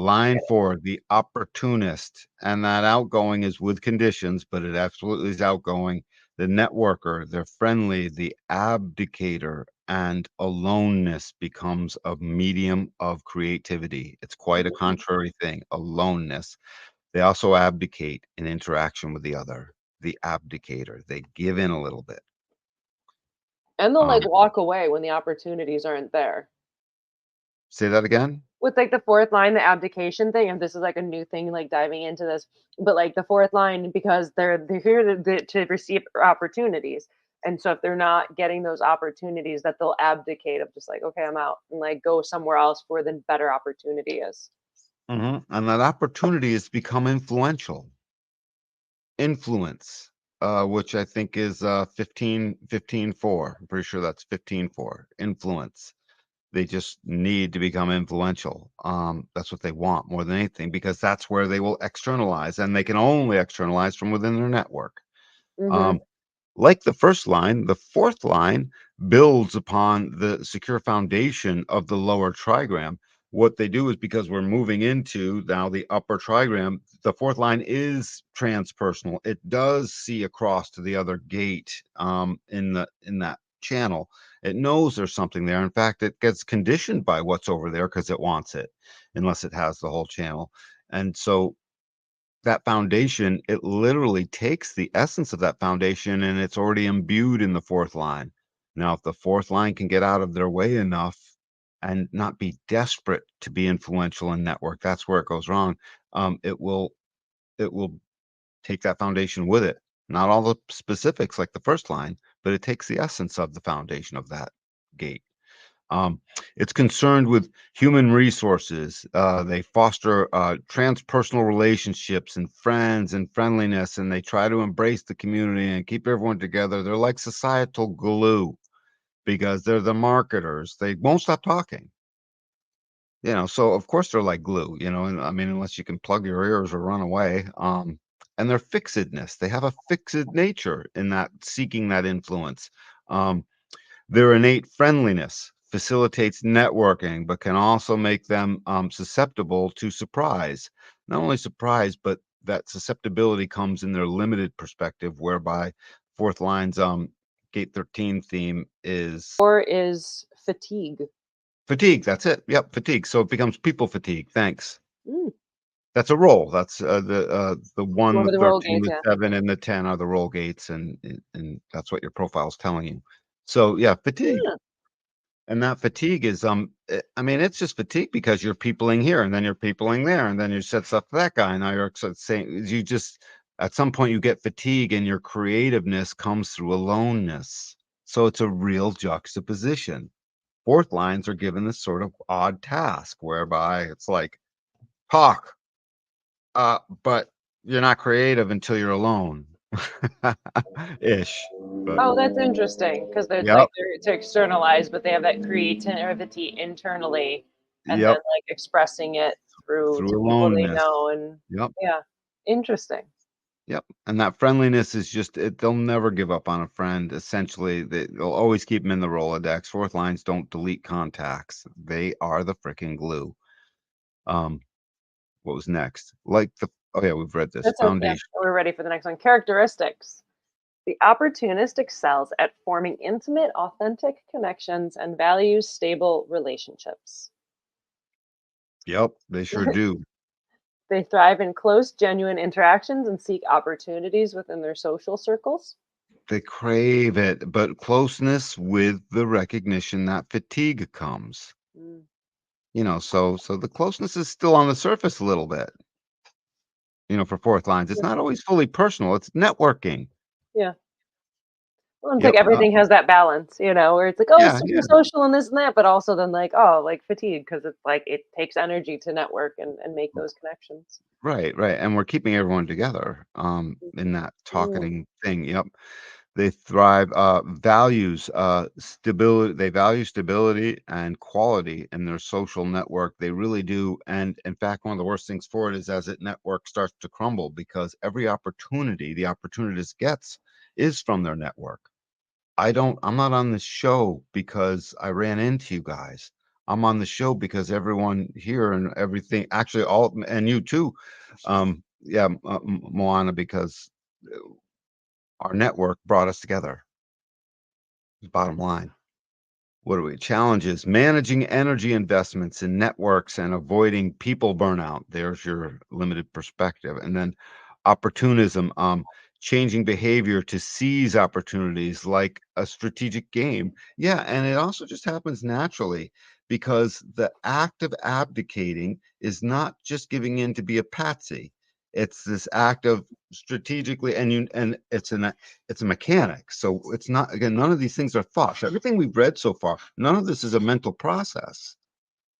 Line 4, the opportunist, and that outgoing is with conditions, but it absolutely is outgoing. The networker, they're friendly, the abdicator, and aloneness becomes a medium of creativity. It's quite a Mhm. contrary thing, aloneness. They also abdicate in interaction with the other, the abdicator. They give in a little bit. And they'll, Um, like, walk away when the opportunities aren't there. Say that again? With, like, the 4th line, the abdication thing, and this is, like, a new thing, like, diving into this, but, like, the 4th line, because they're here to receive opportunities, and so if they're not getting those opportunities, that they'll abdicate of just like, "Okay, I'm out," and, like, go somewhere else where the better opportunity is. And that opportunity has become influential. Influence, which I think is 15 15 4. I'm pretty sure that's 15 4. Influence. They just need to become influential. That's what they want more than anything because that's where they will externalize, and they can only externalize from within their network. Mhm. Um, like the first line, the fourth line builds upon the secure foundation of the lower trigram. What they do is because we're moving into now the upper trigram, the fourth line is transpersonal. It does see across to the other gate in that channel. It knows there's something there. In fact, it gets conditioned by what's over there because it wants it, unless it has the whole channel. And so that foundation, it literally takes the essence of that foundation and it's already imbued in the fourth line. Now, if the fourth line can get out of their way enough and not be desperate to be influential in network, that's where it goes wrong. It will take that foundation with it. Not all the specifics like the first line, but it takes the essence of the foundation of that gate. Um, it's concerned with human resources. They foster transpersonal relationships and friends and friendliness, and they try to embrace the community and keep everyone together. They're like societal glue because they're the marketers. They won't stop talking. So of course they're like glue, and I mean, unless you can plug your ears or run away. And their fixedness, they have a fixed nature in that seeking that influence. Um, their innate friendliness facilitates networking, but can also make them susceptible to surprise. Not only surprise, but that susceptibility comes in their limited perspective, whereby fourth line's gate 13 theme is Or is fatigue. fatigue. That's it. Yep, fatigue. So it becomes people fatigue. Thanks. Mm. That's a roll. That's the one, One the of the roll 13, gates, the yeah. 7, and the 10 are the roll gates, and that's what your profile is telling you. So yeah, fatigue. Yeah. And that fatigue is, I mean, it's just fatigue because you're peopling here and then you're peopling there and then you said stuff to that guy and now you're saying you just at some point you get fatigue and your creativeness comes through aloneness. So it's a real juxtaposition. Fourth lines are given this sort of odd task whereby it's like talk, but you're not creative until you're alone, ish. But Oh, that's interesting because they're like yep, they're to externalize, but they have that creativity internally, and then yep, like expressing it through through to people they aloneness. know, and Yep. yeah, interesting. Yep, and that friendliness is just they'll never give up on a friend. Essentially, they'll always keep them in the Rolodex. Fourth lines don't delete contacts. They are the freaking glue. Um, what was next? Like the oh yeah, we've read this That's it. Yeah, foundation. we're ready for the next one. Characteristics. The opportunist excels at forming intimate, authentic connections and values stable relationships. Yep, they sure do. They thrive in close, genuine interactions and seek opportunities within their social circles. They crave it, but closeness with the recognition that fatigue comes. Mm, So the closeness is still on the surface a little bit. For fourth lines, it's yeah, not always fully personal. It's networking. yeah. Well, it's like Yep. everything has that balance, where it's like, oh, Yeah. super Yeah. social and this and that, but also then like, oh, like fatigue because it's like it takes energy to network and make those connections. Right, right, and we're keeping everyone together, in that Mm, talking thing, yep. They thrive, stability they value stability and quality in their social network, they really do, and in fact, one of the worst things for it is as it network starts to crumble because every opportunity the opportunist gets is from their network. I'm not on this show because I ran into you guys. I'm on the show because everyone here and everything, actually, all and you too, yeah, Moana, because our network brought us together. Bottom line. What are we? Challenges: managing energy investments in networks and avoiding people burnout. There's your limited perspective. And then opportunism, changing behavior to seize opportunities like a strategic game. Yeah, and it also just happens naturally because the act of abdicating is not just giving in to be a patsy. It's this act of strategically, and it's a mechanic. So it's not, again, none of these things are thoughts. Everything we've read so far, none of this is a mental process.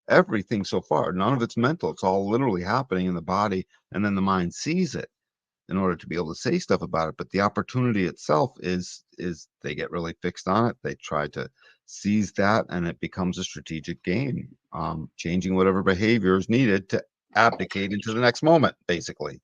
Everything so far, none of it's mental. It's all literally happening in the body, and then the mind sees it in order to be able to say stuff about it. But the opportunity itself is they get really fixed on it. They try to seize that, and it becomes a strategic game, changing whatever behavior is needed to abdicate into the next moment, basically.